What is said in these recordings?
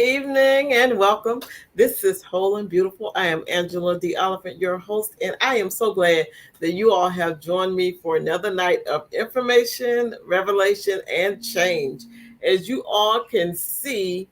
evening and welcome. This is Whole and Beautiful. I am Angela Oliphant, your host, and I am so glad that you all have joined me for another night of information, revelation, and change. As you all can see,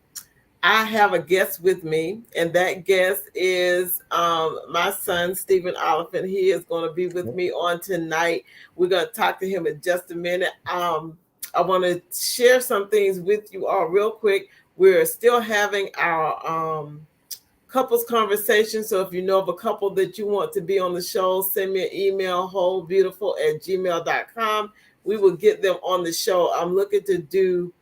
I have a guest with me, and that guest is my son, Stephen Oliphant. He is going to be with me on tonight. We're going to talk to him in just a minute. I want to share some things with you all real quick. We're still having our couples conversation. So if you know of a couple that you want to be on the show, send me an email, wholebeautiful@gmail.com. We will get them on the show. I'm looking to do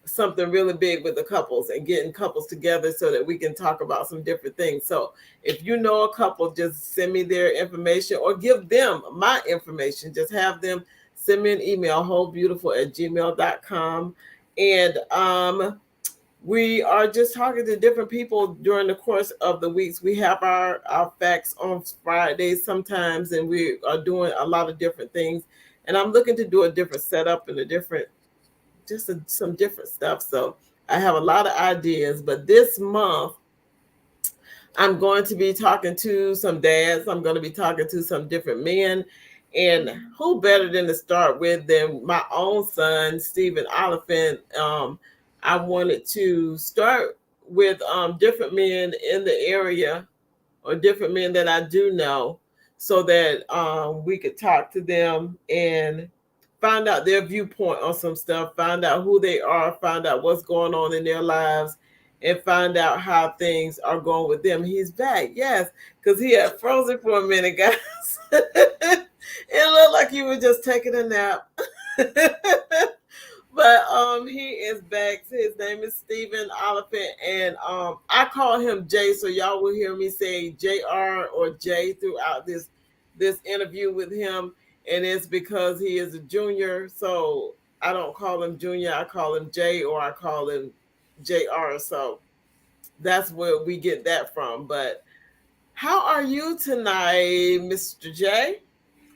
something really big with the couples and getting couples together so that we can talk about some different things. So if you know a couple, just send me their information or give them my information. Just have them send me an email, wholebeautiful@gmail.com. And we are just talking to different people during the course of the weeks. We have our facts on Fridays sometimes, and we are doing a lot of different things. And I'm looking to do a different setup and some different stuff. So I have a lot of ideas, but this month I'm going to be talking to some dads. I'm going to be talking to some different men. And who better than to start with than my own son, Stephen Oliphant? I wanted to start with different men in the area or different men that I do know so that we could talk to them and find out their viewpoint on some stuff, find out who they are, find out what's going on in their lives, and find out how things are going with them. He's back, yes, because he had frozen for a minute, guys. It looked like he was just taking a nap. But he is back. His name is Stephen Oliphant, and I call him Jay, so y'all will hear me say JR or Jay throughout this interview with him. And it's because he is a junior, so I don't call him Junior. I call him Jay or I call him JR. So that's where we get that from. But how are you tonight, Mr. J?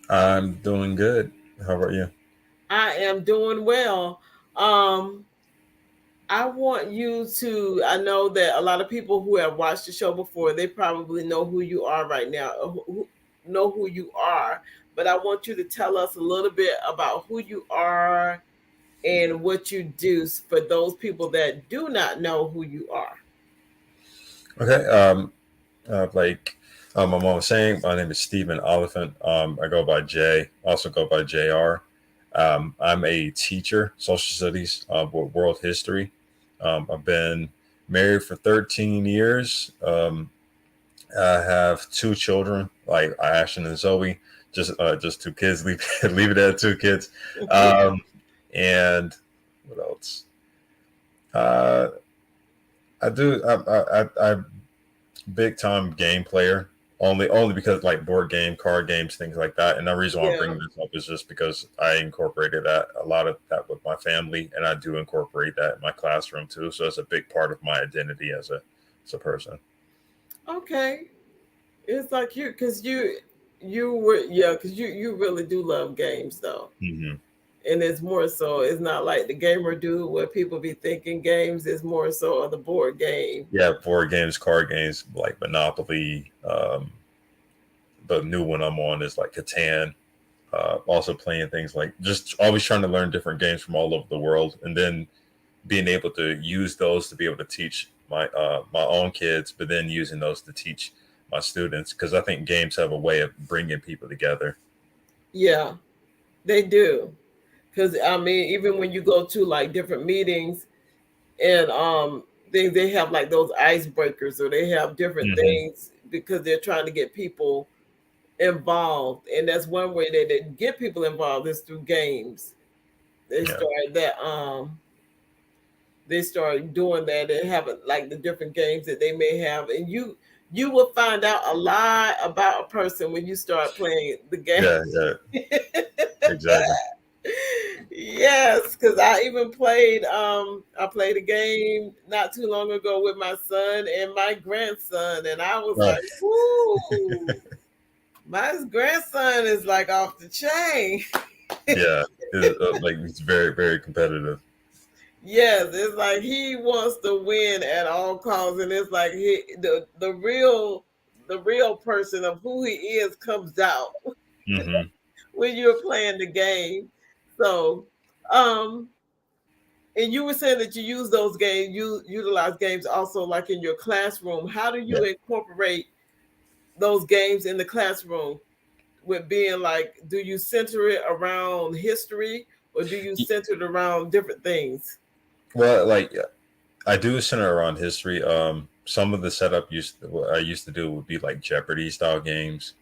I'm doing good. How about you? I am doing well. Um, I want you to, I know that a lot of people who have watched the show before, they probably know who you are right now, know who you are. But I want you to tell us a little bit about who you are and what you do for those people that do not know who you are. Okay. Like my mom was saying, my name is Stephen Oliphant. I go by Jay. Also go by JR. I'm a teacher, social studies, with world history. I've been married for 13 years. I have two children, like Ashton and Zoe. Just two kids. Leave it at two kids. And what else? Uh, I do. I'm big time game player. Only because like board game, card games, things like that. And the reason why I'm Yeah. bringing this up is just because I incorporated that a lot of that with my family, and I do incorporate that in my classroom too. So it's a big part of my identity as a person. Okay. It's like you really do love games though. Hmm. And it's more so, it's not like the gamer do where people be thinking games, it's more so of the board game. Yeah, board games, card games like Monopoly. The new one I'm on is like Catan. Also playing things like just always trying to learn different games from all over the world, and then being able to use those to be able to teach my own kids, but then using those to teach my students because I think games have a way of bringing people together. Yeah, they do. Because I mean, even when you go to like different meetings and they have like those icebreakers or they have different Hmm. things because they're trying to get people involved. And that's one way that they get people involved is through games. They Yeah, started that they started doing that and having like the different games that they may have. And you will find out a lot about a person when you start playing the game. yeah, yeah, exactly. Yes, because I played a game not too long ago with my son and my grandson, and I was Uh, like, "Woo, my grandson is like off the chain." yeah, like it's very very competitive. Yes, it's like he wants to win at all costs, and it's like the real person of who he is comes out Hmm. when you're playing the game. So, um, and you were saying that you use those games, you utilize games also like in your classroom. How do Yeah. you incorporate those games in the classroom? With being like, do you center it around history or do you center it around different things? Well, like I do center around history. Some of the setup what I used to do would be like Jeopardy style games.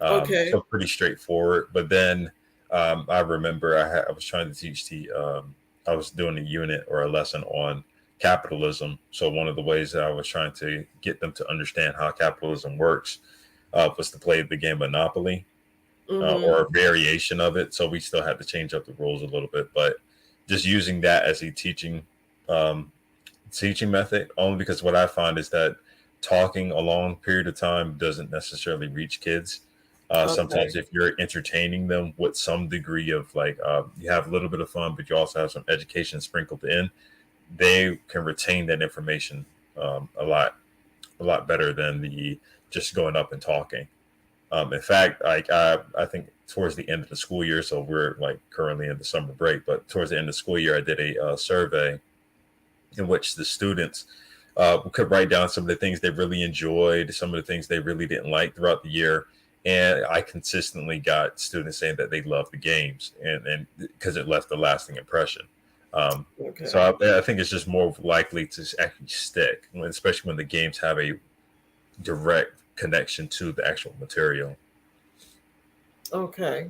Okay. So pretty straightforward. But then I remember I was trying to teach I was doing a unit or a lesson on capitalism. So one of the ways that I was trying to get them to understand how capitalism works was to play the game Monopoly or Mm-hmm. a variation of it. So we still had to change up the rules a little bit, but just using that as a um, teaching method, only because what I find is that talking a long period of time doesn't necessarily reach kids. Sometimes Okay. if you're entertaining them with some degree of you have a little bit of fun, but you also have some education sprinkled in, they can retain that information a lot better than the just going up and talking. In fact, I think towards the end of the school year, so we're like currently in the summer break, but towards the end of the school year, I did a survey in which the students could write down some of the things they really enjoyed, some of the things they really didn't like throughout the year. And I consistently got students saying that they loved the games and because it left a lasting impression. Um, so Okay. I think it's just more likely to actually stick, especially when the games have a direct connection to the actual material. Okay.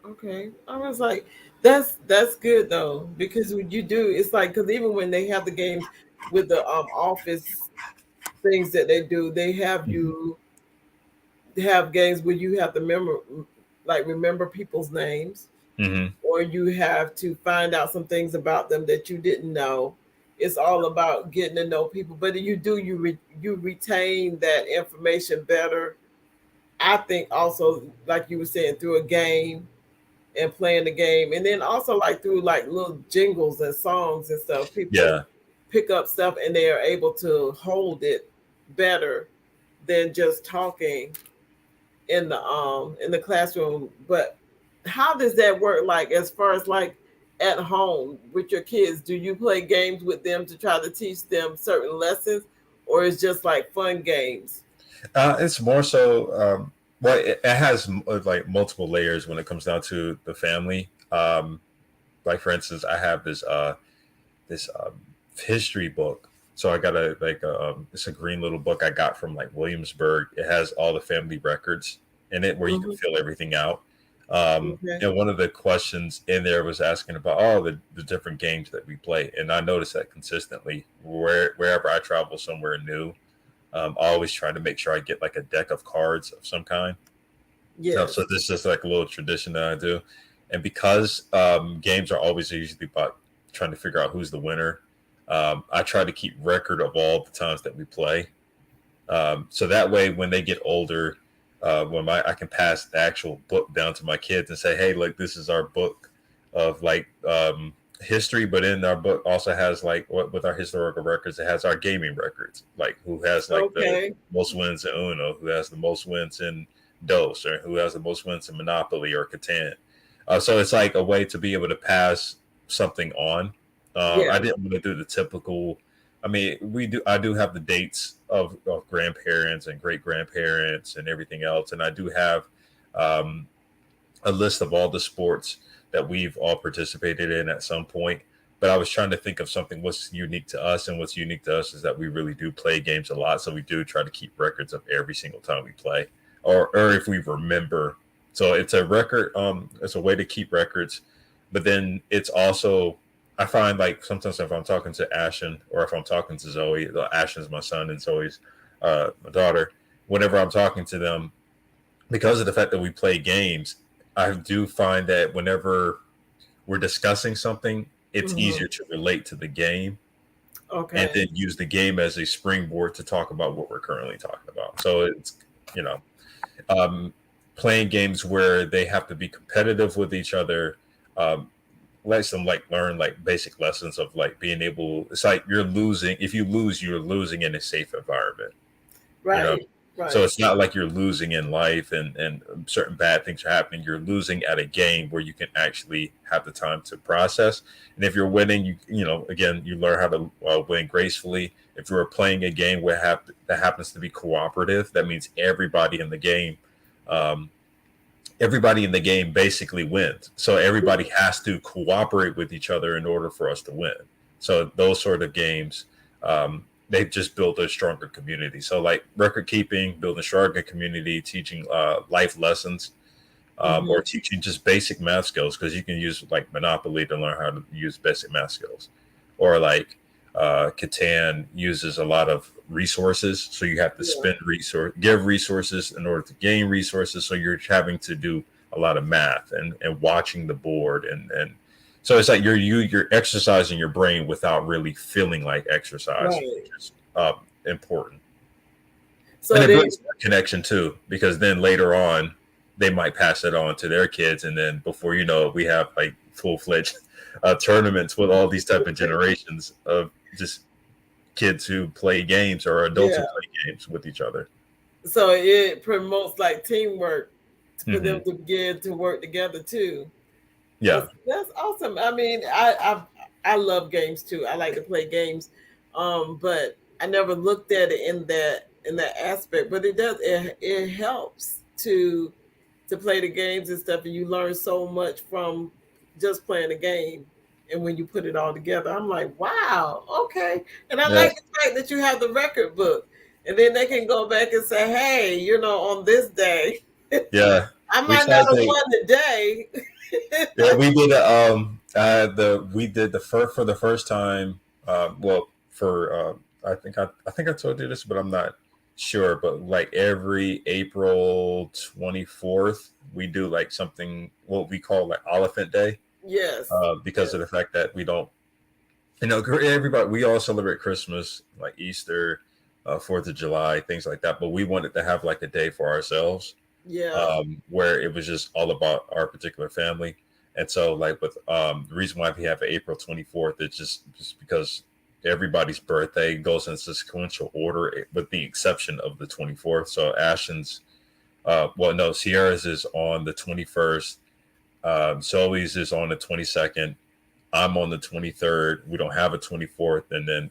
Okay. I was like, that's good though, because when you do, it's like because even when they have the games with the office things that they do, they have Mm-hmm. you have games where you have to remember people's names, Mm-hmm. or you have to find out some things about them that you didn't know. It's all about getting to know people, but you retain that information better. I think also, like you were saying, through a game and playing the game, and then also like through like little jingles and songs and stuff. People Yeah. pick up stuff and they are able to hold it better than just talking in the classroom. But how does that work, like as far as like at home with your kids? Do you play games with them to try to teach them certain lessons, or it's just like fun games? It's more so. Well, it has like multiple layers when it comes down to the family. Like for instance, I have this history book. So I got it's a green little book I got from like Williamsburg. It has all the family records in it where you can Mm-hmm. fill everything out. Okay. And one of the questions in there was asking about the different games that we play, and I noticed that consistently wherever I travel somewhere new, I always try to make sure I get like a deck of cards of some kind. So Yes. this is just like a little tradition that I do. And because games are always usually about trying to figure out who's the winner, I try to keep record of all the times that we play. So that way, when they get older, I can pass the actual book down to my kids and say, "Hey, look, this is our book of history, but in our book also has like what with our historical records, it has our gaming records, like who has like the Okay. most wins in Uno, who has the most wins in Dos, or who has the most wins in Monopoly or Catan. So it's like a way to be able to pass something on. I Yeah. didn't want to do the typical. I mean, we do. I do have the dates of grandparents and great grandparents and everything else, and I do have um, a list of all the sports that we've all participated in at some point. But I was trying to think of something what's unique to us, and what's unique to us is that we really do play games a lot. So we do try to keep records of every single time we play, or if we remember. So it's a record. It's a way to keep records, but then it's also I find like sometimes if I'm talking to Ashton or if I'm talking to Zoe, Ashton's my son and Zoe's my daughter. Whenever I'm talking to them, because of the fact that we play games, I do find that whenever we're discussing something, it's Mm-hmm. easier to relate to the game and Okay. then use the game as a springboard to talk about what we're currently talking about. So it's, you know, um, playing games where they have to be competitive with each other. Um, lets them like learn like basic lessons of like being able. It's like you're losing. If you lose, you're losing in a safe environment. You know, Right. so Right. it's not like you're losing in life and certain bad things are happening. You're losing at a game where you can actually have the time to process. And if you're winning, you know again you learn how to win gracefully. If you're playing a game where that happens to be cooperative, that means um, everybody in the game basically wins. So everybody has to cooperate with each other in order for us to win. So those sort of games, they've just built a stronger community. So like record keeping, building a stronger community, teaching life lessons, or Hmm. teaching just basic math skills because you can use like Monopoly to learn how to use basic math skills, or like Catan uses a lot of resources, so you have to Yeah. give resources in order to gain resources. So you're having to do a lot of math and watching the board and so it's like you're exercising your brain without really feeling like exercise, which Right. is important. And So it then, builds a connection too, because then later on, they might pass it on to their kids, and then before you know it, we have like full fledged tournaments with all these type of generations of just kids who play games or adults yeah. who play games with each other. So it promotes like teamwork for them Hmm. to begin to work together too. Yeah, That's awesome. I mean, I love games too. I like to play games, but I never looked at it in that aspect. But it helps to play the games and stuff, and you learn so much from just playing a game. And when you put it all together, I'm like, wow, okay. And I yeah, like the fact that you have the record book, and then they can go back and say, hey, on this day, yeah. I We might not tried have to. won the day. Yeah, we did the first for the first time. Well, for I think I told you this, but I'm not sure. But like every April 24th, we do like something what we call like Oliphant Day, Yes, because of yes, the fact that we don't, everybody we all celebrate Christmas, like Easter, Fourth of July, things like that. But we wanted to have like a day for ourselves, yeah, where it was just all about our particular family. And so, like with the reason why we have April 24th, it's just because everybody's birthday goes in sequential order, with the exception of the 24th. So Ashton's, well, no, Sierra's is on the 21st. Zoe's is on the 22nd. I'm on the 23rd. We don't have a 24th, and then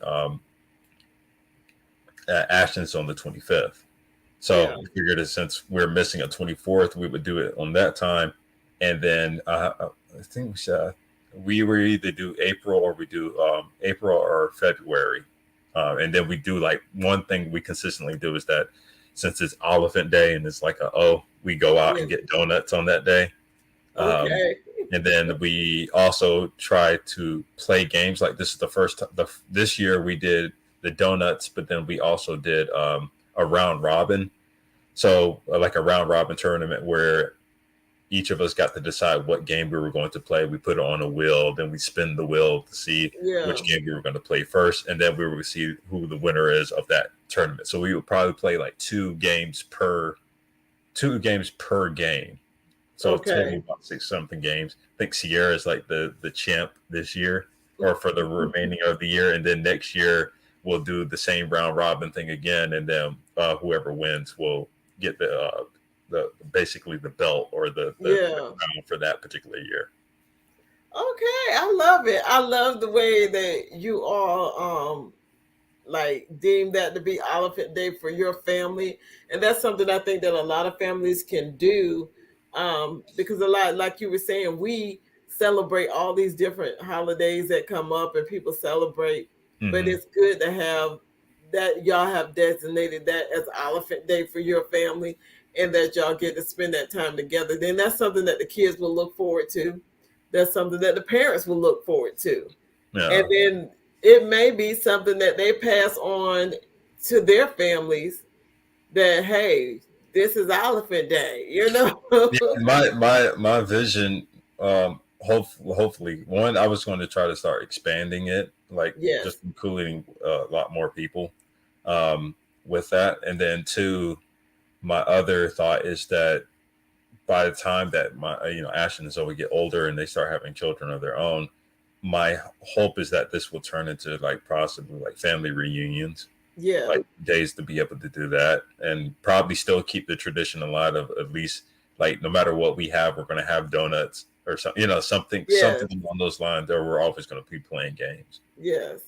Ashton's on the 25th. yeah, So we figured that since we're missing a 24th, we would do it on that time. And then I think we would either do April or we do April or February. And then we do like one thing we consistently do is that since it's Oliphant Day and it's like we go out yeah. and get donuts on that day. Um, Okay, and then we also try to play games. Like this is the first time, this year we did the donuts, but then we also did a round robin, so like a round robin tournament where each of us got to decide what game we were going to play. We put it on a wheel, then we spin the wheel to see yeah, which game we were going to play first, and then we would see who the winner is of that tournament. So we would probably play like two games per game. So total okay, about six something games. I think Sierra is like the champ this year, or for the remaining of the year, and then next year we'll do the same round robin thing again, and then whoever wins will get the basically the belt or the yeah. crown for that particular year. Okay, I love it. I love the way that you all like deem that to be Elephant Day for your family, and that's something I think that a lot of families can do, because a lot, like you were saying, we celebrate all these different holidays that come up and people celebrate, but Hmm. it's good to have that y'all have designated that as Elephant Day for your family, and that y'all get to spend that time together. Then that's something that the kids will look forward to. That's something that the parents will look forward to, and Yeah. then it may be something that they pass on to their families, that hey, this is Elephant Day, Yeah, my vision, hopefully, one, I was going to try to start expanding it, like Yes, just including a lot more people, with that, and then two, my other thought is that by the time that my Ashton and Zoe get older and they start having children of their own, my hope is that this will turn into like possibly like family reunions, Yeah. like days to be able to do that, and probably still keep the tradition alive of at least like no matter what we have, we're going to have donuts or something, Yes. something along those lines, or we're always going to be playing games. Yes.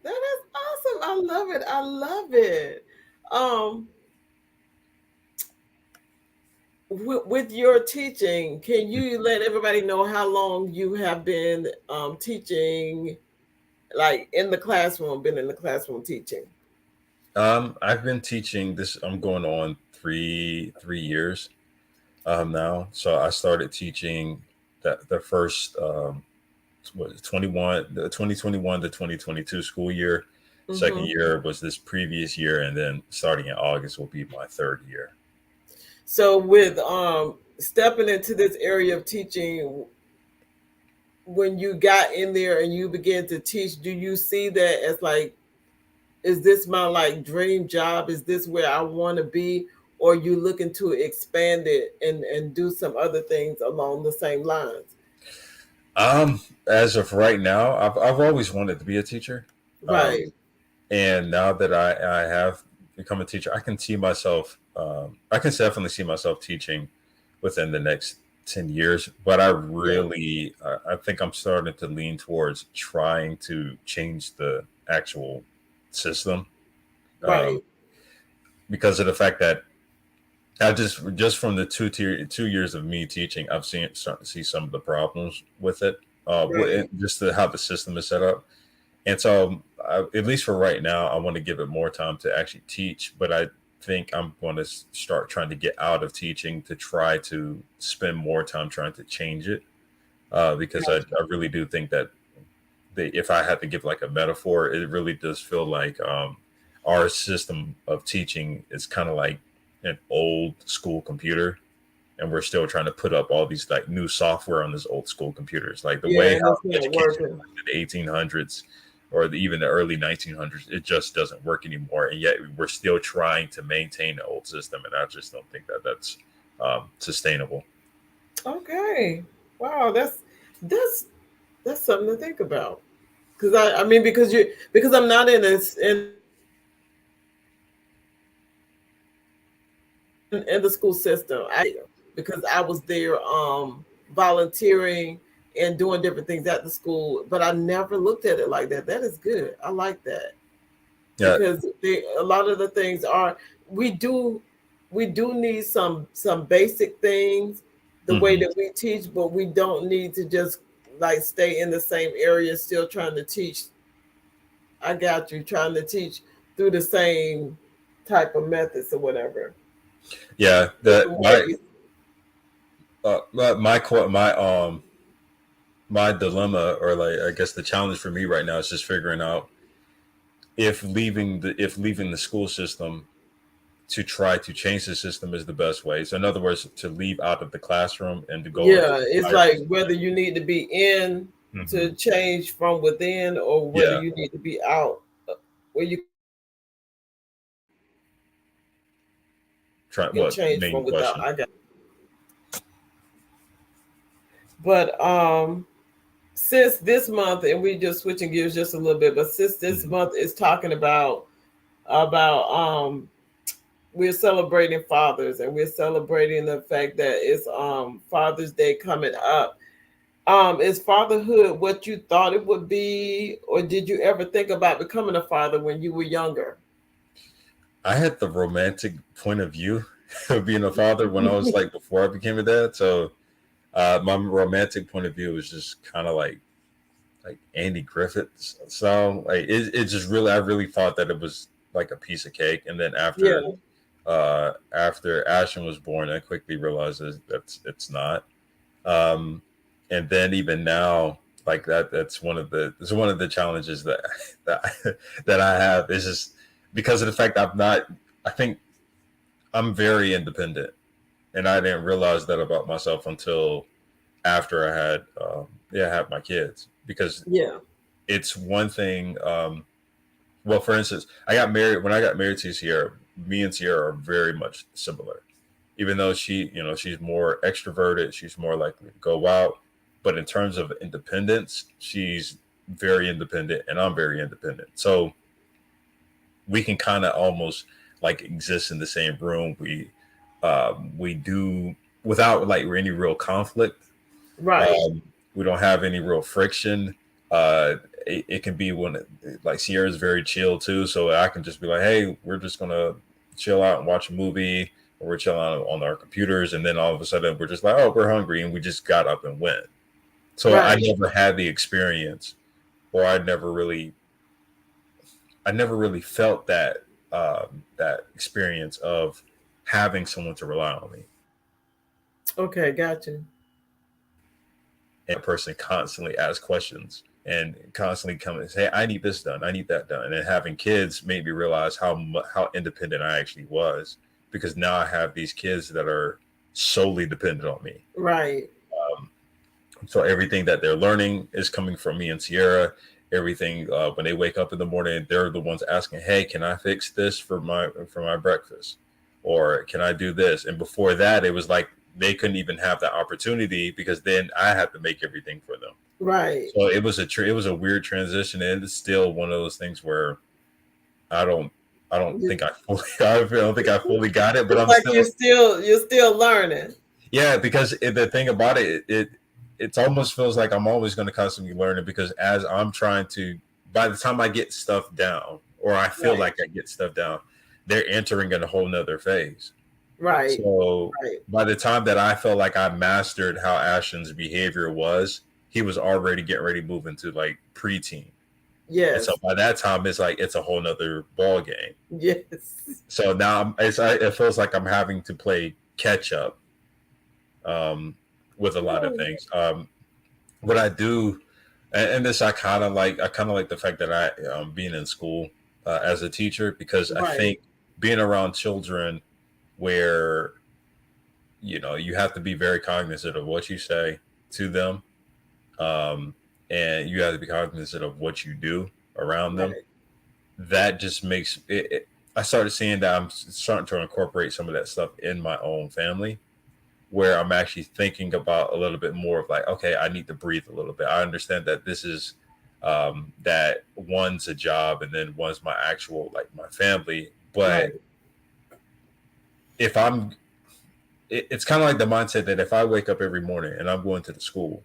That is awesome. I love it. I love it. Um, with your teaching, can you let everybody know how long you have been teaching, like in the classroom, been in the classroom teaching? I've been teaching this. I'm going on three years now. So I started teaching that the first what 21 the 2021 to 2022 school year. Second Mm-hmm. year was this previous year, and then starting in August will be my third year. So with stepping into this area of teaching, when you got in there and you began to teach, do you see that as like, is this my like dream job? Is this where I want to be? Or you looking to expand it and do some other things along the same lines? As of right now, I've always wanted to be a teacher. Um, Right. and now that I have become a teacher, I can see myself. I can definitely see myself teaching within the next 10 years. But I Yeah. really, I think I'm starting to lean towards trying to change the actual system, um, Right. because of the fact that I just from the 2 years of me teaching, I've seen starting to see some of the problems with it. Right. Just how the system is set up. And so, at least for right now, I want to give it more time to actually teach. But I think I'm going to start trying to get out of teaching to try to spend more time trying to change it. Because I really do think that if I had to give like a metaphor, it really does feel like our system of teaching is kind of like an old school computer, and we're still trying to put up all these like new software on these old school computers, like the Yeah, way and how it's not education working. in the 1800s or even the early 1900s, it just doesn't work anymore, and yet we're still trying to maintain the old system, and I just don't think that that's sustainable. Okay. Wow, that's that's something to think about. Because I mean because I'm not in this in the school system. I just because I was there volunteering and doing different things at the school, but I never looked at it like that. That is good. I like that Yeah. because a lot of the things are we do we do need some basic things the way Hmm. that we teach, but we don't need to just like stay in the same area still trying to teach. I got you, trying to teach through the same type of methods or whatever, Yeah, different ways. my dilemma, or like I guess the challenge for me right now, is just figuring out if leaving the school system to try to change the system is the best way. So in other words, to leave out of the classroom and to go into Yeah, it's higher like whether position. you need to be in to Hmm. change from within or whether Yeah, you need to be out where you can change from without. I got what main question? but since this month, and we just switching gears just a little bit, but since this Hmm. month is talking about we're celebrating fathers and we're celebrating the fact that it's Father's Day coming up. Is fatherhood what you thought it would be, or did you ever think about becoming a father when you were younger? I had the romantic point of view of being a father when I was like before I became a dad. So my romantic point of view was just kind of like Andy Griffith's. So like it just really, I really thought that it was like a piece of cake. And then Yeah, after Ashton was born, I quickly realized that it's not. Um, and then even now, like that's one of the challenges that that I have, is just because of the fact I'm not. I think I'm very independent, and I didn't realize that about myself until after I had my kids, because yeah, it's one thing. Well, for instance, I got married when I got married to Sierra. Me and Sierra are very much similar, even though she's more extroverted, she's more likely to go out. But in terms of independence, she's very independent, and I'm very independent. So we can kind of almost like exist in the same room. We do without like any real conflict. Right. Um, we don't have any real friction. Uh, it can be when like Sierra's very chill too, so I can just be like, "Hey, we're just gonna chill out and watch a movie, or we're chilling out on our computers," and then all of a sudden we're just like, "Oh, we're hungry," and we just got up and went. So I Right. never had the experience, or I never really felt that experience of having someone to rely on me, Okay, gotcha. and a person constantly asks questions and constantly come and say, "I need this done, I need that done," and then having kids made me realize how independent I actually was, because now I have these kids that are solely dependent on me. Right. Um, So everything that they're learning is coming from me and Sierra. Everything when they wake up in the morning, they're the ones asking, "Hey, can I fix this for my breakfast, or can I do this?" And before that, it was like they couldn't even have that opportunity because then I had to make everything for them. Right. So it was a weird transition, and it's still one of those things where I don't I don't think I fully I don't think I fully got it, but It's I'm like still you're still learning. yeah, because the thing about it almost feels like I'm always going to constantly learn it, because as I'm trying to, by the time I get stuff down, or I feel Right. like I get stuff down, they're entering in a whole nother phase. Right. So Right. by the time that I felt like I mastered how Ashton's behavior was, he was already getting ready to move into like preteen. And so Yes. by that time, it's like it's a whole nother ball game. Yes. So now it feels like I'm having to play catch up um, with a lot of Oh, things. What I do, and this I kind of like the fact that I being in school as a teacher, because I right. think being around children where you have to be very cognizant of what you say to them, um, and you have to be cognizant of what you do around them. Right. That just makes it. I started seeing that I'm starting to incorporate some of that stuff in my own family, where I'm actually thinking about a little bit more of like, okay, I need to breathe a little bit. I understand that this is that one's a job and then one's my actual like my family. But Right. if I'm, it's kind of like the mindset that if I wake up every morning and I'm going to the school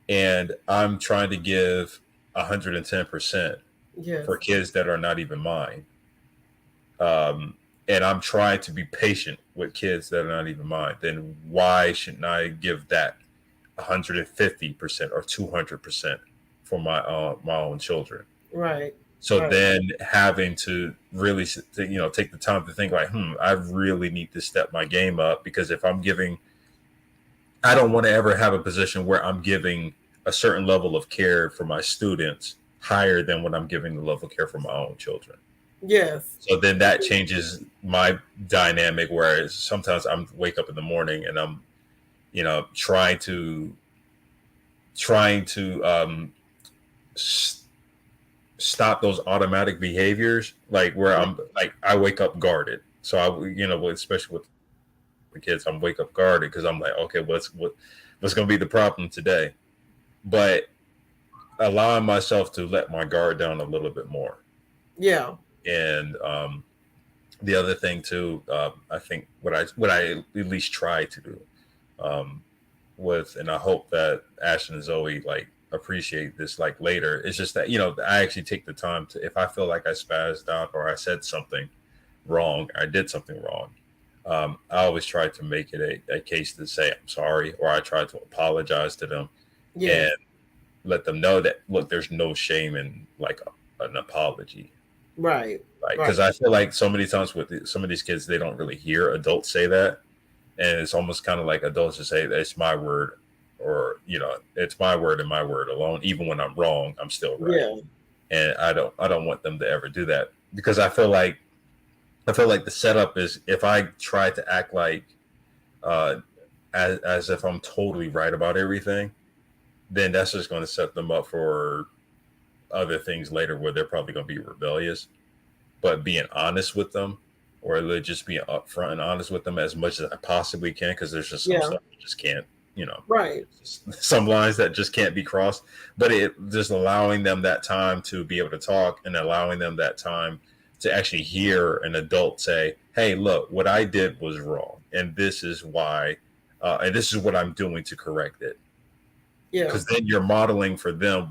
and I'm trying to give 110% Yes. for kids that are not even mine, um, and I'm trying to be patient with kids that are not even mine, then why shouldn't I give that 150% or 200% for my own children? Right. So Right. then having to really take the time to think like, I really need to step my game up, because if I'm giving, I don't want to ever have a position where I'm giving a certain level of care for my students higher than what I'm giving the level of care for my own children. Yes. So then that changes my dynamic, where sometimes I'm wake up in the morning and I'm, trying to s- stop those automatic behaviors, like where Right. I'm like I wake up guarded. So especially with the kids, I'm wake up guarded because I'm like, okay, what's going to be the problem today? But allowing myself to let my guard down a little bit more, Yeah. and the other thing too, I think what I at least try to do, um, with, and I hope that Ashton and Zoe like appreciate this like later. It's just that I actually take the time to, if I feel like I spazzed out or I said something wrong, I did something wrong. I always try to make it a case to say I'm sorry, or I try to apologize to them and Yes. let them know that look, there's no shame in like an apology. Right. Like, Right. because I feel like so many times with some of these kids, they don't really hear adults say that, and it's almost kind of like adults just say it's my word, or it's my word and my word alone. Even when I'm wrong, I'm still right, Yeah. and I don't want them to ever do that, because I feel like the setup is, if I try to act like uh, as if I'm totally right about everything, then that's just going to set them up for other things later where they're probably going to be rebellious. But being honest with them or just being upfront and honest with them as much as I possibly can, because there's just some Yeah. stuff you just can't, you know, Right. some lines that just can't be crossed. But it just allowing them that time to be able to talk, and allowing them that time to actually hear an adult say, "Hey, look, what I did was wrong, and this is why, and this is what I'm doing to correct it." Yeah. Because then you're modeling for them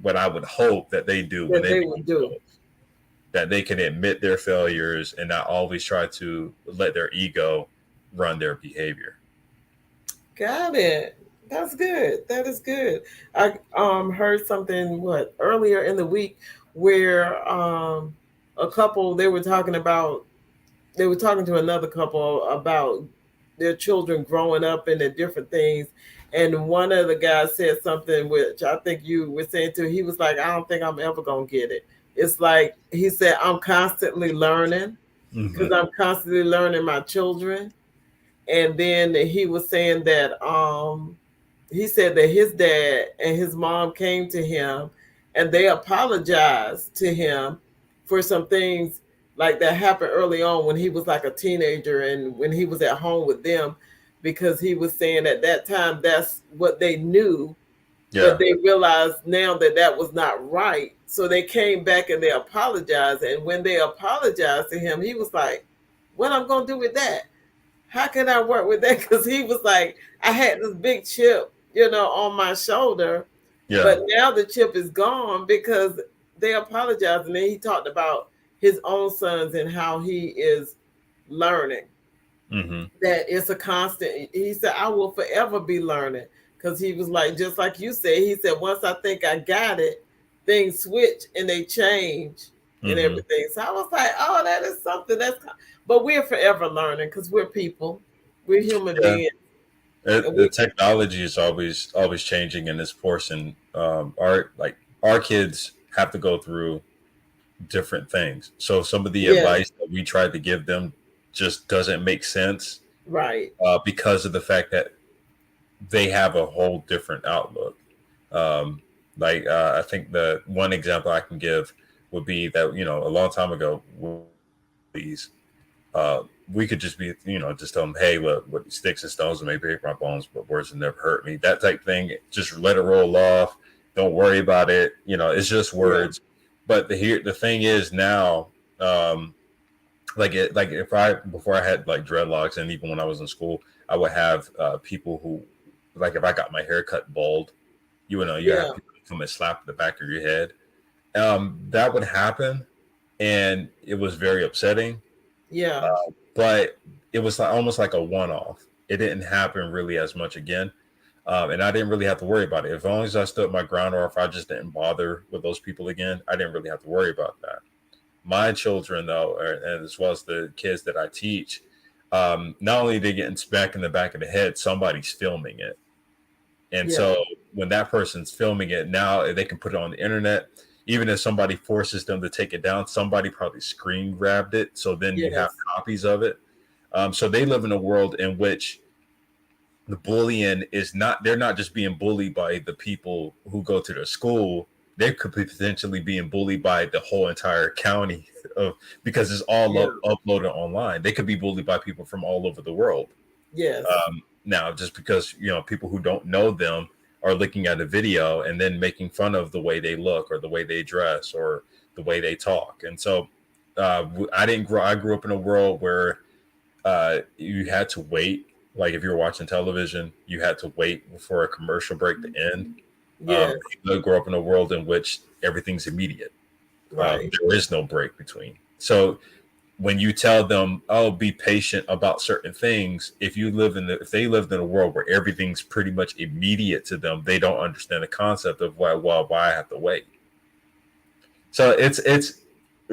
what I would hope that they do when That they they become would do. adults, that they can admit their failures and not always try to let their ego run their behavior. Got it. That's good. That is good. I heard something what earlier in the week where a couple they were talking to another couple about their children growing up and the different things, and one of the guys said something which I think you were saying too. He was like, I don't think I'm ever gonna get it. It's like he said, I'm constantly learning because Mm-hmm. I'm constantly learning my children. And then he was saying that he said that his dad and his mom came to him and they apologized to him for some things like that happened early on when he was like a teenager and when he was at home with them, because he was saying at that time that's what they knew, but Yeah. they realized now that that was not right, so they came back and they apologized. And when they apologized to him, he was like, what I'm gonna do with that? How can I work with that? Because he was like, I had this big chip, on my shoulder, Yeah. but now the chip is gone because they apologized. And then he talked about his own sons and how he is learning. Mm-hmm. That it's a constant. He said, I will forever be learning. Because he was like, just like you said, he said, once I think I got it, things switch and they change and Mm-hmm. everything. So I was like, oh, that is something but we're forever learning because we're people, we're human Yeah. beings. And The technology is always changing in this portion. Our kids have to go through different things. So some of the yes, advice that we tried to give them just doesn't make sense, right. because of the fact that they have a whole different outlook. Um, I think the one example I can give would be that, a long time ago, these we could just be, just tell them, hey, look, what sticks and stones may break my bones, but words will never hurt me. That type thing. Just let it roll off. Don't worry about it. It's just Yeah, words. But the thing is now, like if I before I had like dreadlocks, and even when I was in school, I would have people who, like, if I got my hair cut bald, you have yeah, people come and slap the back of your head. That would happen, and it was very upsetting. yeah, But it was like, almost like a one-off. It didn't happen really as much again, and I didn't really have to worry about it. As long as I stood my ground, or if I just didn't bother with those people again, I didn't really have to worry about that. My children, though, and as well as the kids that I teach, not only they getting smacked in the back of the head, somebody's filming it. And yeah, so when that person's filming it, now they can put it on the internet. Even if somebody forces them to take it down, somebody probably screen grabbed it. So then you have yes, copies of it. So they live in a world in which the bullying is not, they're not just being bullied by the people who go to their school. They could be potentially being bullied by the whole entire county of, because it's all yeah, uploaded online. They could be bullied by people from all over the world. yes, Now, just because people who don't know them are looking at a video and then making fun of the way they look, or the way they dress, or the way they talk. And so I didn't grow. I grew up in a world where you had to wait. Like, if you were watching television, you had to wait for a commercial break to end. yes, I grew up in a world in which everything's immediate. right, There is no break between. So when you tell them, "Oh, be patient about certain things," if they lived in a world where everything's pretty much immediate to them, they don't understand the concept of why I have to wait. So it's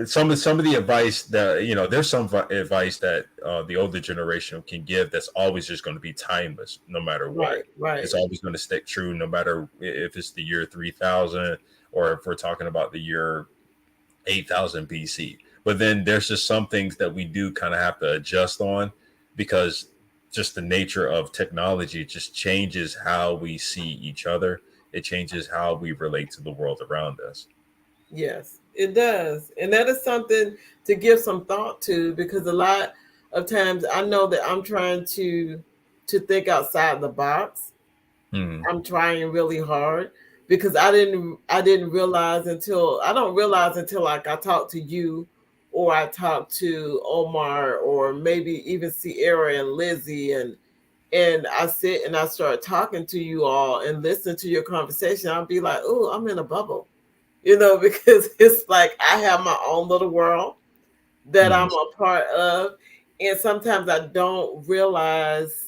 some of the advice that, there's some advice that the older generation can give that's always just going to be timeless, no matter what. right, right, It's always going to stick true, no matter if it's the year 3000, or if we're talking about the year 8000 BC. But then there's just some things that we do kind of have to adjust on, because just the nature of technology just changes how we see each other. It changes how we relate to the world around us. yes. It does. And that is something to give some thought to, because a lot of times I know that I'm trying to think outside the box. Hmm. I'm trying really hard because I didn't realize until I don't realize until like I talk to you, or I talk to Omar, or maybe even Sierra and Lizzie, and I sit and I start talking to you all and listen to your conversation. I'll be like, oh, I'm in a bubble, because it's like I have my own little world that Hmm. I'm a part of. And sometimes I don't realize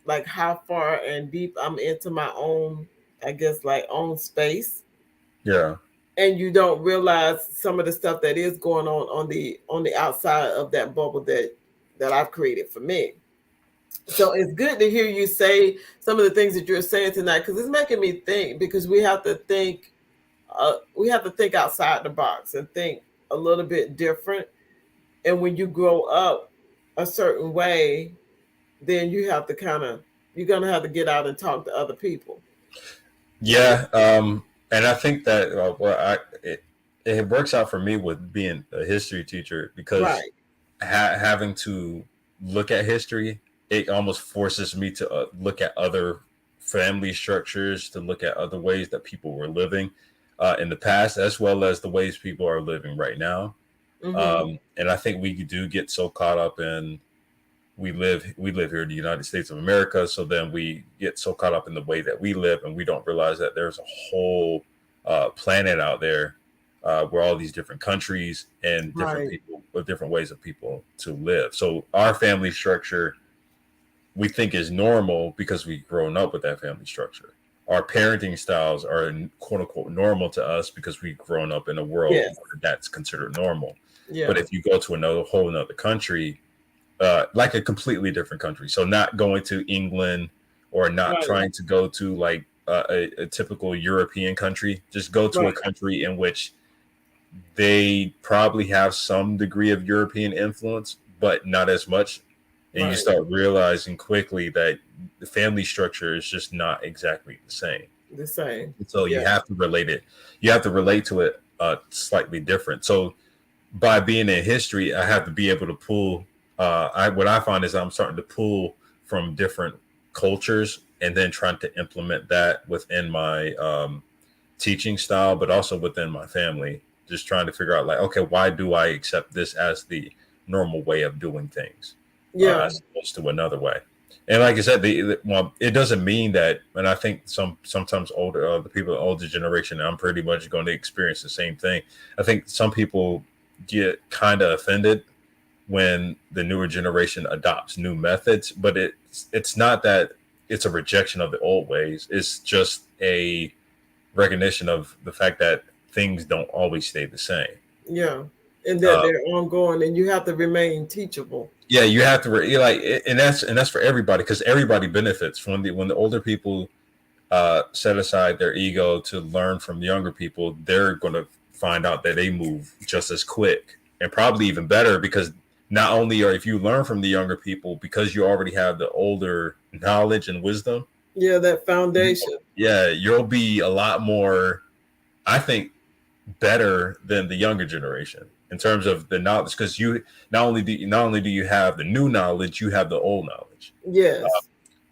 like how far and deep I'm into my own, I guess, like own space. Yeah. And you don't realize some of the stuff that is going on the outside of that bubble that I've created for me. So it's good to hear you say some of the things that you're saying tonight, because it's making me think, because we have to think outside the box and think a little bit different. And when you grow up a certain way, then you're gonna have to get out and talk to other people. Yeah. And I think that it works out for me with being a history teacher because Right, having to look at history, it almost forces me to look at other family structures, to look at other ways that people were living in the past, as well as the ways people are living right now. mm-hmm. And I think we do get so caught up in we live here in the United States of America, so then we get so caught up in the way that we live, and we don't realize that there's a whole planet out there where all these different countries and different Right, people with different ways of people to live. So our family structure we think is normal because we've grown up with that family structure. Our parenting styles are quote unquote normal to us because we've grown up in a world yes, where that's considered normal. But yeah, if you go to another whole another country, like a completely different country. So not going to England or not right, trying to go to like a typical European country. Just go to a right, country in which they probably have some degree of European influence, but not as much. And you right, start realizing quickly that the family structure is just not exactly the same. the same, So you yeah, have to relate it. You have to relate to it slightly different. So by being in history, I have to be able to pull. What I find is I'm starting to pull from different cultures and then trying to implement that within my teaching style, but also within my family. Just trying to figure out, like, okay, why do I accept this as the normal way of doing things, yeah, as opposed to another way? And like I said, well, it doesn't mean that. And I think sometimes older the people, older generation, I'm pretty much going to experience the same thing. I think some people get kind of offended when the newer generation adopts new methods, but it's not that it's a rejection of the old ways. It's just a recognition of the fact that things don't always stay the same. yeah. And that Uh, they're ongoing, and you have to remain teachable. yeah, you have to and that's for everybody because everybody benefits from when the older people set aside their ego to learn from the younger people. They're going to find out that they move just as quick and probably even better because not only are if you learn from the younger people because you already have the older knowledge and wisdom, Yeah, that foundation. yeah, you'll be a lot more, I think, better than the younger generation in terms of the knowledge because you not only do you have the new knowledge, you have the old knowledge. Yes,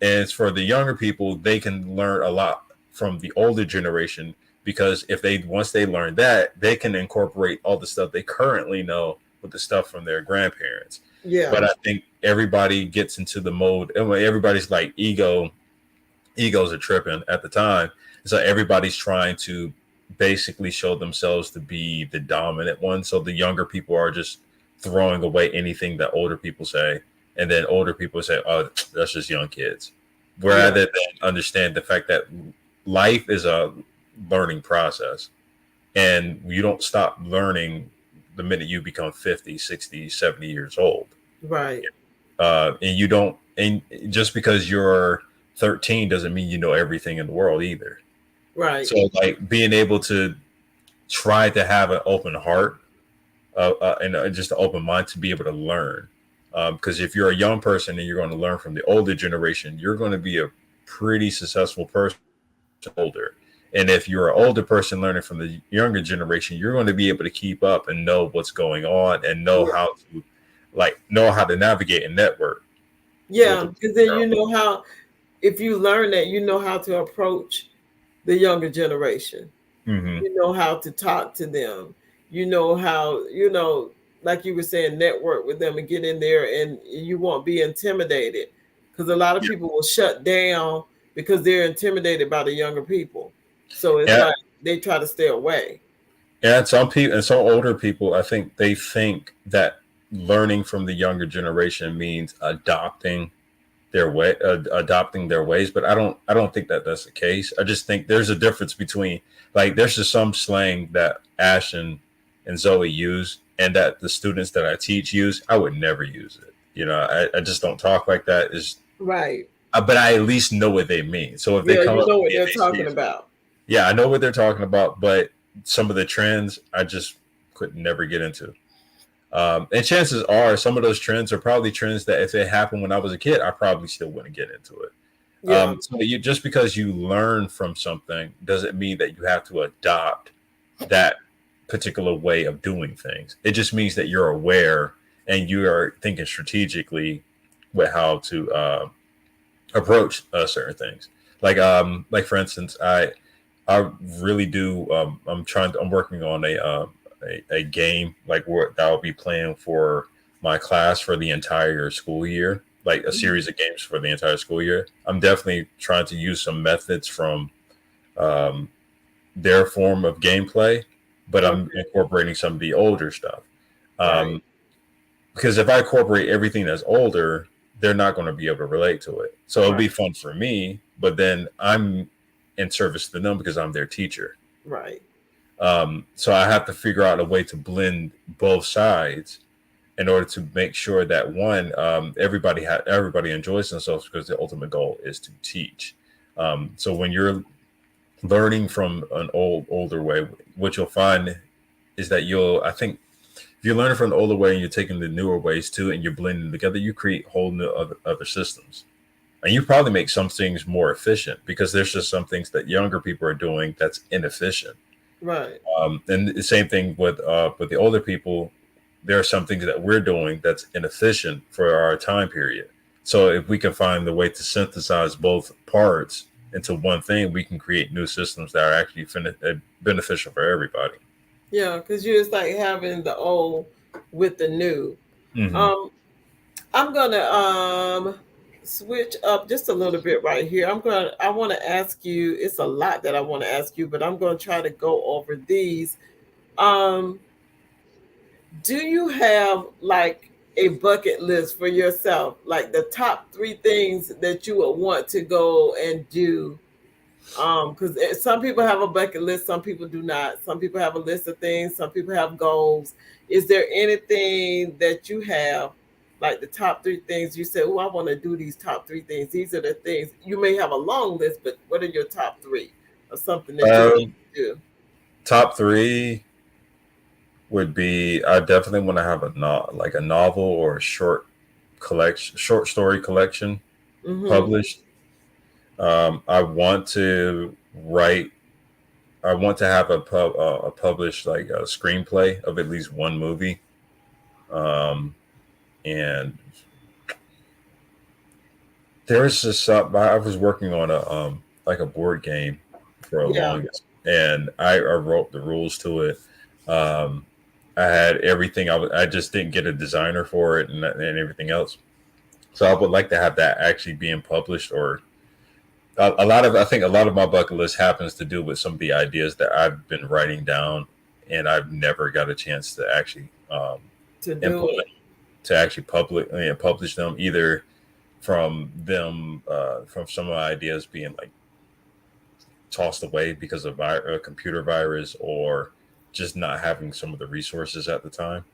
And for the younger people, they can learn a lot from the older generation because if they once they learn that, they can incorporate all the stuff they currently know with the stuff from their grandparents. yeah, But I think everybody gets into the mode, and everybody's like egos are tripping at the time. So everybody's trying to basically show themselves to be the dominant one. So the younger people are just throwing away anything that older people say. And then older people say, oh, that's just young kids. yeah, Rather than understand the fact that life is a learning process. And you don't stop learning the minute you become 50, 60, 70 years old. right, And you don't, and just because you're 13 doesn't mean you know everything in the world either. right, So, like, being able to try to have an open heart and just an open mind to be able to learn. Because if you're a young person and you're going to learn from the older generation, you're going to be a pretty successful person older. And if you're an older person learning from the younger generation, you're going to be able to keep up and know what's going on and know Yeah. how to know how to navigate and network with Yeah, the because then you around. know how, if you learn that, you know how to approach the younger generation. Hmm. You know how to talk to them. You know how, like you were saying, network with them and get in there, and you won't be intimidated, because a lot of people will shut down because they're intimidated by the younger people. So it's Yeah, like they try to stay away. and some people and some older people, I think they think that learning from the younger generation means adopting their ways, but I don't think that that's the case. I just think there's a difference between, like, there's just some slang that Ashton and Zoe use and that the students that I teach use. I would never use it. I just don't talk like that. Is Right. But I at least know what they mean. So if they Yeah, come you up know to what me and they're they talking say, about. yeah, I know what they're talking about, but some of the trends I just could never get into. And chances are some of those trends are probably trends that if it happened when I was a kid, I probably still wouldn't get into it. Yeah. So you just because you learn from something doesn't mean that you have to adopt that particular way of doing things. It just means that you're aware and you are thinking strategically with how to approach certain things. Like for instance, I really do. I'm working on a game like that I'll be playing for my class for the entire school year, like a Mhm. series of games for the entire school year. I'm definitely trying to use some methods from um, their form of gameplay, but I'm Okay. incorporating some of the older stuff. Right. Um, because if I incorporate everything that's older, they're not going to be able to relate to it. So it'll Right. be fun for me, but then I'm in service to them because I'm their teacher. Right. So I have to figure out a way to blend both sides in order to make sure that one, everybody enjoys themselves because the ultimate goal is to teach. So when you're learning from an older way, what you'll find is that I think if you're learning from the older way and you're taking the newer ways too, and you're blending them together, you create whole new other systems. And you probably make some things more efficient because there's just some things that younger people are doing that's inefficient. Right. And the same thing with the older people. There are some things that we're doing that's inefficient for our time period. So if we can find the way to synthesize both parts into one thing, we can create new systems that are actually beneficial for everybody. Yeah, because you it's like having the old with the new. Hmm. Um, I'm gonna switch up just a little bit right here. I want to ask you. It's a lot that I want to ask you, but I'm gonna try to go over these. Um, do you have like a bucket list for yourself, like the top three things that you would want to go and do? Because some people have a bucket list, some people do not. Some people have a list of things, some people have goals. Is there anything that you have, like the top three things you said, oh, I want to do these top three things? These are the things. You may have a long list, but what are your top three of something that you want Um, to do? Top three would be I definitely want to have like a novel or a short story collection Mm-hmm. published. I want to write. I want to have a published like a screenplay of at least one movie. Um, and there's just I was working on a like a board game for a Yeah. longest, and I wrote the rules to it. Um, I had everything. I just didn't get a designer for it and everything else. So I would like to have that actually being published, or a lot of I think a lot of my bucket list happens to do with some of the ideas that I've been writing down, and I've never got a chance to actually To do implement it. to actually publish them, either from some of my ideas being like tossed away because of a computer virus, or just not having some of the resources at the time.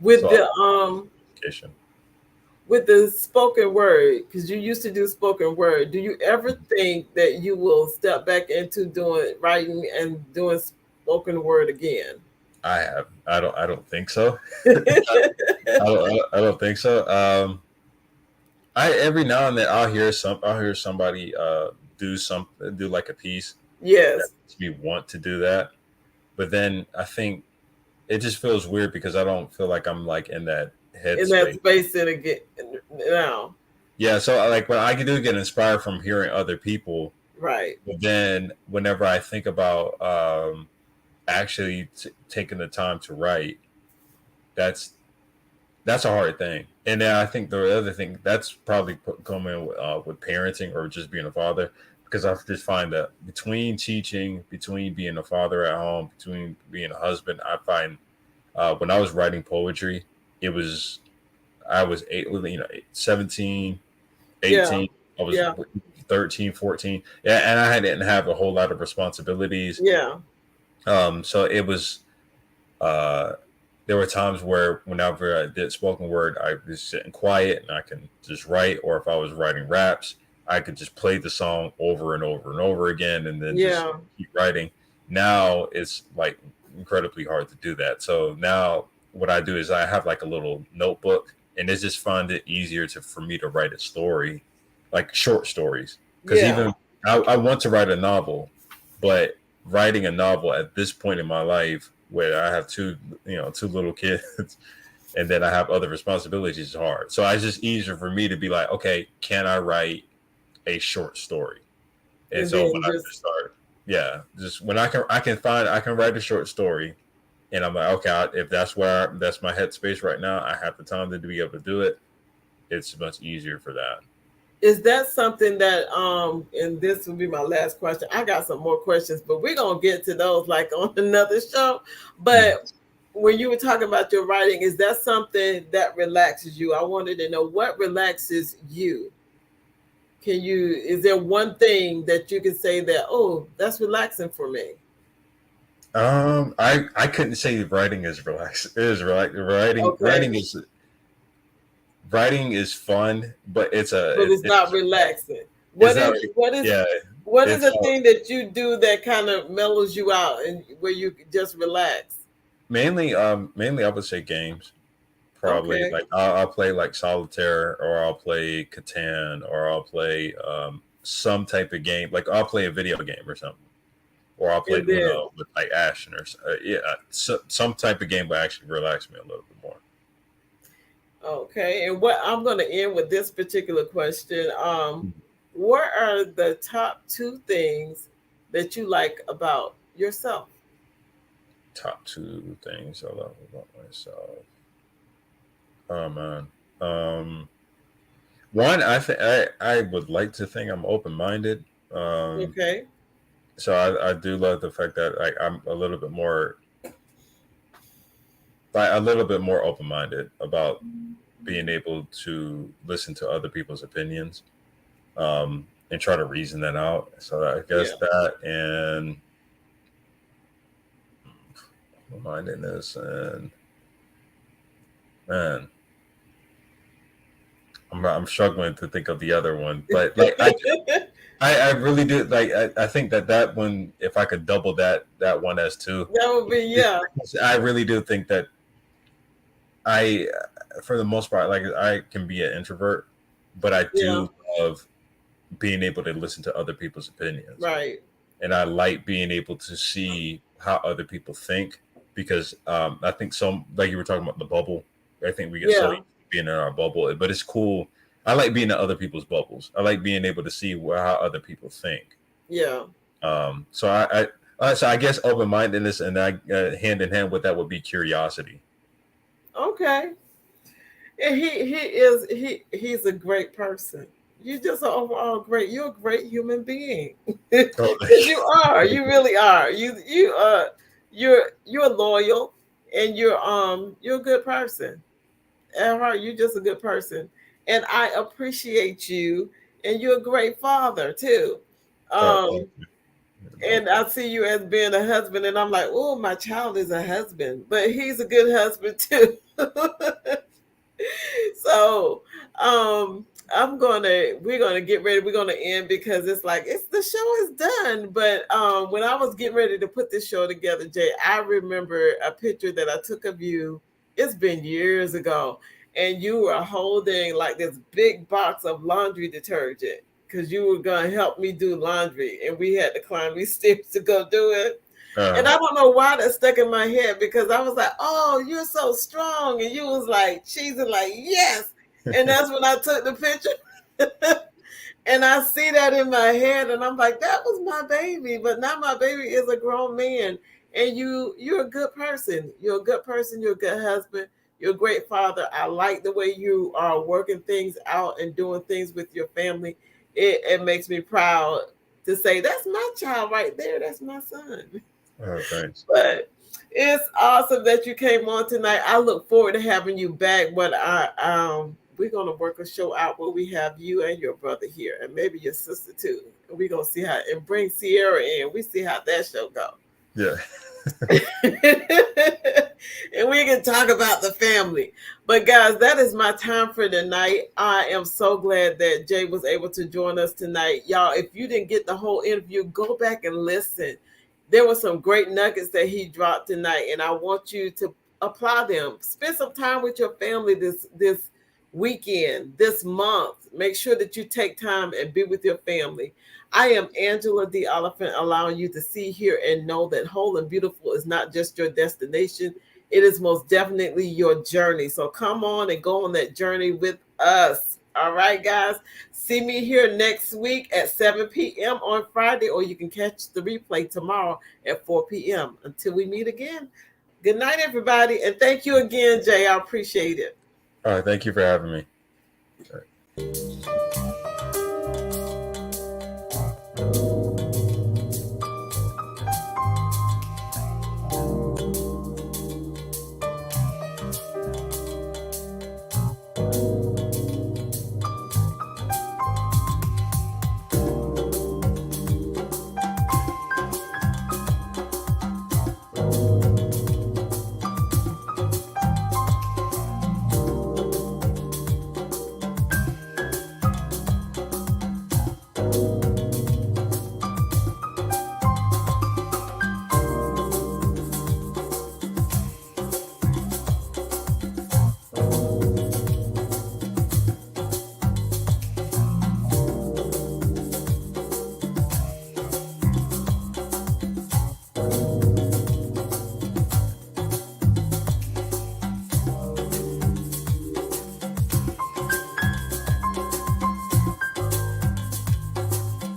With So I the like um education. with the spoken word, because you used to do spoken word, do you ever think that you will step back into doing writing and doing spoken word again? I don't think so. I don't think so. I every now and then I'll hear somebody do like a piece, that Yes. makes me want to do that. But then I think it just feels weird because I don't feel like I'm like in that In that headspace. space and again now. Yeah, so like when I do get inspired from hearing other people, Right. but then whenever I think about actually taking the time to write, that's that's a hard thing. And then I think the other thing that's probably coming with parenting or just being a father, because I just find that between teaching, between being a father at home, between being a husband, I find when I was writing poetry, it was I was 17, Yeah. 18, I was Yeah. 13, 14. Yeah, and I didn't have a whole lot of responsibilities. Yeah. So it was uh there were times where whenever I did spoken word, I was sitting quiet and I can just write, or if I was writing raps, I could just play the song over and over and over again and then just Yeah. keep writing. Now it's like incredibly hard to do that. So now what I do is I have like a little notebook, and it's just find it easier to for me to write a story, like short stories. Because Yeah. even I want to write a novel, but writing a novel at this point in my life where I have two little kids and then I have other responsibilities is hard. So it's just easier for me to be like, okay, can I write a short story? And And so when then I just just start, yeah, just when I can write a short story, and I'm like, okay, if that's my headspace right now, I have the time to be able to do it. It's much easier for that. is that something that and this will be my last question. I got some more questions, but we're gonna get to those like on another show. Mm. But when you were talking about your writing, is that something that relaxes you? I wanted to know what relaxes you. Can you, is there one thing that you can say that, oh, that's relaxing for me? I couldn't say writing is relaxed. It is relax. Okay. Writing is fun, but But it's it's not relaxing. it's What not is what is yeah. what is It's a thing that you do that kind of mellows you out and where you just relax? mainly I would say games. Probably Okay. like I'll play like solitaire, or I'll play Catan, or I'll play some type of game. Like I'll play a video game or something, or I'll play And then Uno with like Ashton yeah, some type of game will actually relax me a little bit more. okay. And what I'm gonna end with this particular question. What are the top two things that you like about yourself? Top two things I love about myself. Oh man. Um, One, I would like to think I'm open minded. Um, Okay. so I do love the fact that I'm a little bit more open minded about being able to listen to other people's opinions, and try to reason that out. So I guess Yeah. that and mindedness and man, I'm struggling to think of the other one, but like I really do like I think that one, if I could double that one as two, That would be, yeah. I really do think that I for the most part, like I can be an introvert, but I Yeah. do love being able to listen to other people's opinions, Right. and I like being able to see how other people think, because I think some, like you were talking about the bubble. I think we get so Yeah. used to being in our bubble, but it's cool. I like being in other people's bubbles. I like being able to see how other people think. Yeah. So so I guess open mindedness, and hand in hand with that would be curiosity. Okay. And he's a great person. You just are overall great. You're a great human being. Oh, Because you are. You really are. You're loyal and you're a good person. At heart, you're just a good person. And I appreciate you, and you're a great father too. thank Um you. and I see you as being a husband, and I'm like, oh, my child is a husband, but he's a good husband too. So we're gonna get ready, we're gonna end because it's like it's the show is done. But when I was getting ready to put this show together, Jay, I remember a picture that I took of you. It's been years ago, and you were holding like this big box of laundry detergent because you were gonna help me do laundry, and we had to climb these stairs to go do it. And I don't know why that stuck in my head because I was like, "Oh, you're so strong," and you was like cheesing, like, "Yes." And that's when I took the picture. And I see that in my head, and I'm like, that was my baby, but now my baby is a grown man. And you're a good person. You're a good person. You're a good husband. You're a great father. I like the way you are working things out and doing things with your family. It makes me proud to say that's my child right there. That's my son. Oh, thanks. But it's awesome that you came on tonight. I look forward to having you back. But we're gonna work a show out where we have you and your brother here, and maybe your sister too. And we're gonna see how and bring Sierra in. We see how that show go. Yeah. And we can talk about the family. But guys, that is my time for tonight. I am so glad that Jay was able to join us tonight. Y'all, if you didn't get the whole interview, go back and listen. There were some great nuggets that he dropped tonight, and I want you to apply them. Spend some time with your family this weekend, this month. Make sure that you take time and be with your family. I am Angela the Oliphant, allowing you to see, hear, and know that whole and beautiful is not just your destination. It is most definitely your journey. So come on and go on that journey with us. All right, guys. See me here next week at 7 p.m. on Friday, or you can catch the replay tomorrow at 4 p.m. Until we meet again. Good night, everybody. And thank you again, Jay. I appreciate it. All right. Thank you for having me.